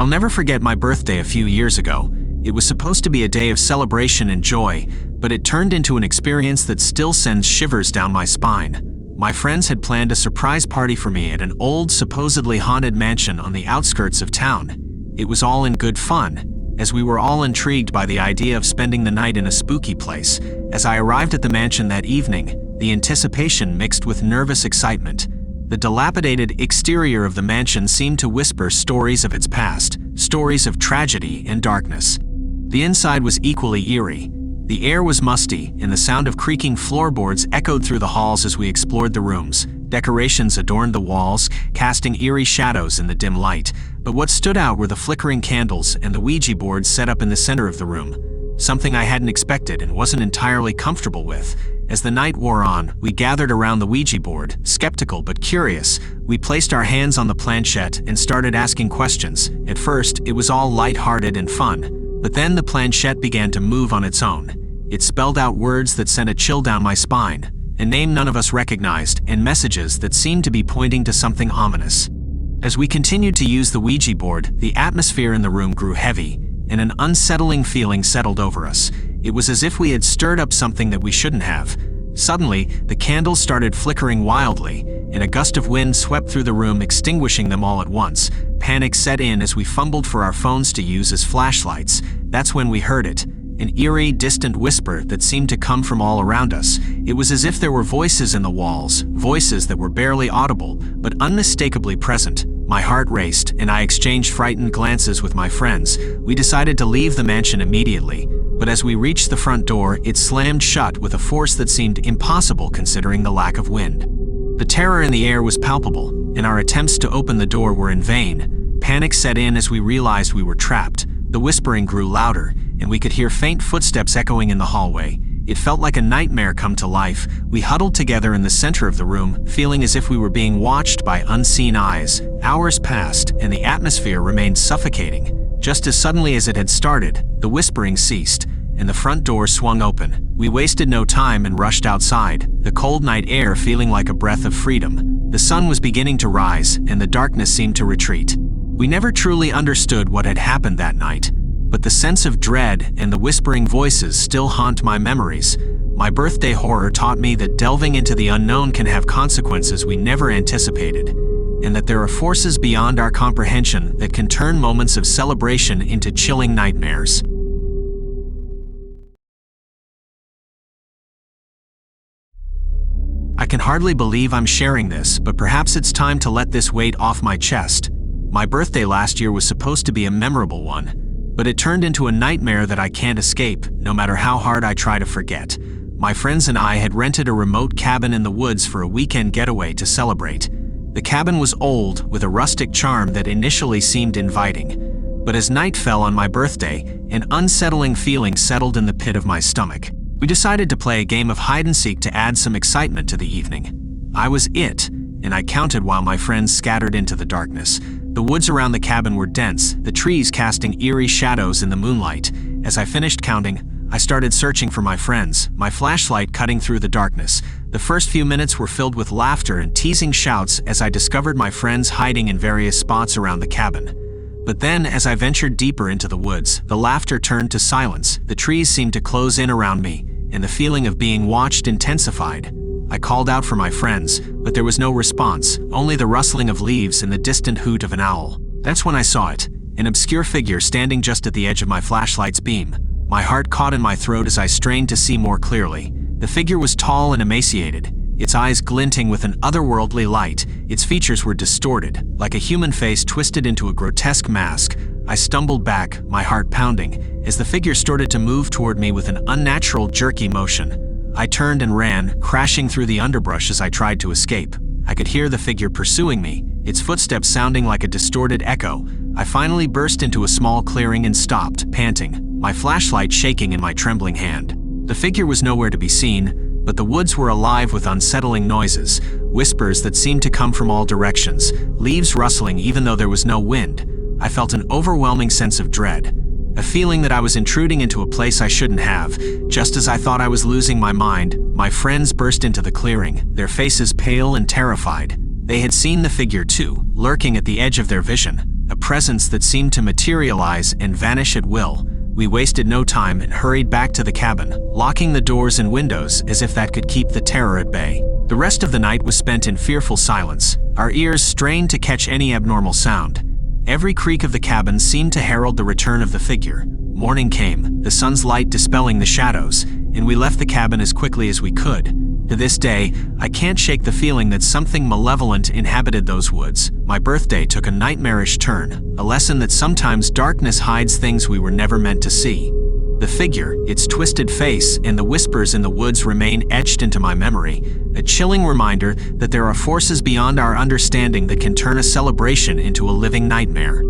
I'll never forget my birthday a few years ago. It was supposed to be a day of celebration and joy, but it turned into an experience that still sends shivers down my spine. My friends had planned a surprise party for me at an old, supposedly haunted mansion on the outskirts of town. It was all in good fun, as we were all intrigued by the idea of spending the night in a spooky place. As I arrived at the mansion that evening, the anticipation mixed with nervous excitement. The dilapidated exterior of the mansion seemed to whisper stories of its past, stories of tragedy and darkness. The inside was equally eerie. The air was musty, and the sound of creaking floorboards echoed through the halls as we explored the rooms. Decorations adorned the walls, casting eerie shadows in the dim light, but what stood out were the flickering candles and the Ouija board set up in the center of the room. Something I hadn't expected and wasn't entirely comfortable with. As the night wore on, we gathered around the Ouija board, skeptical but curious. We placed our hands on the planchette and started asking questions. At first, it was all light-hearted and fun, but then the planchette began to move on its own. It spelled out words that sent a chill down my spine, a name none of us recognized, and messages that seemed to be pointing to something ominous. As we continued to use the Ouija board, the atmosphere in the room grew heavy, and an unsettling feeling settled over us. It was as if we had stirred up something that we shouldn't have. Suddenly, the candles started flickering wildly, and a gust of wind swept through the room, extinguishing them all at once. Panic set in as we fumbled for our phones to use as flashlights. That's when we heard it. An eerie, distant whisper that seemed to come from all around us. It was as if there were voices in the walls, voices that were barely audible, but unmistakably present. My heart raced, and I exchanged frightened glances with my friends. We decided to leave the mansion immediately, but as we reached the front door, it slammed shut with a force that seemed impossible considering the lack of wind. The terror in the air was palpable, and our attempts to open the door were in vain. Panic set in as we realized we were trapped. The whispering grew louder, and we could hear faint footsteps echoing in the hallway. It felt like a nightmare come to life. We huddled together in the center of the room, feeling as if we were being watched by unseen eyes. Hours passed, and the atmosphere remained suffocating. Just as suddenly as it had started, the whispering ceased, and the front door swung open. We wasted no time and rushed outside, the cold night air feeling like a breath of freedom. The sun was beginning to rise, and the darkness seemed to retreat. We never truly understood what had happened that night, but the sense of dread and the whispering voices still haunt my memories. My birthday horror taught me that delving into the unknown can have consequences we never anticipated, and that there are forces beyond our comprehension that can turn moments of celebration into chilling nightmares. I can hardly believe I'm sharing this, but perhaps it's time to let this weight off my chest. My birthday last year was supposed to be a memorable one, but it turned into a nightmare that I can't escape, no matter how hard I try to forget. My friends and I had rented a remote cabin in the woods for a weekend getaway to celebrate. The cabin was old, with a rustic charm that initially seemed inviting. But as night fell on my birthday, an unsettling feeling settled in the pit of my stomach. We decided to play a game of hide-and-seek to add some excitement to the evening. I was it, and I counted while my friends scattered into the darkness. The woods around the cabin were dense, the trees casting eerie shadows in the moonlight. As I finished counting, I started searching for my friends, my flashlight cutting through the darkness. The first few minutes were filled with laughter and teasing shouts as I discovered my friends hiding in various spots around the cabin. But then, as I ventured deeper into the woods, the laughter turned to silence. The trees seemed to close in around me, and the feeling of being watched intensified. I called out for my friends, but there was no response, only the rustling of leaves and the distant hoot of an owl. That's when I saw it, an obscure figure standing just at the edge of my flashlight's beam. My heart caught in my throat as I strained to see more clearly. The figure was tall and emaciated, its eyes glinting with an otherworldly light. Its features were distorted, like a human face twisted into a grotesque mask. I stumbled back, my heart pounding, as the figure started to move toward me with an unnatural, jerky motion. I turned and ran, crashing through the underbrush as I tried to escape. I could hear the figure pursuing me, its footsteps sounding like a distorted echo. I finally burst into a small clearing and stopped, panting, my flashlight shaking in my trembling hand. The figure was nowhere to be seen, but the woods were alive with unsettling noises, whispers that seemed to come from all directions, leaves rustling even though there was no wind. I felt an overwhelming sense of dread. A feeling that I was intruding into a place I shouldn't have. Just as I thought I was losing my mind, my friends burst into the clearing, their faces pale and terrified. They had seen the figure too, lurking at the edge of their vision. a presence that seemed to materialize and vanish at will. We wasted no time and hurried back to the cabin, locking the doors and windows as if that could keep the terror at bay. The rest of the night was spent in fearful silence, our ears strained to catch any abnormal sound. Every creak of the cabin seemed to herald the return of the figure. Morning came, the sun's light dispelling the shadows, and we left the cabin as quickly as we could. To this day, I can't shake the feeling that something malevolent inhabited those woods. My birthday took a nightmarish turn, a lesson that sometimes darkness hides things we were never meant to see. The figure, its twisted face, and the whispers in the woods remain etched into my memory, a chilling reminder that there are forces beyond our understanding that can turn a celebration into a living nightmare.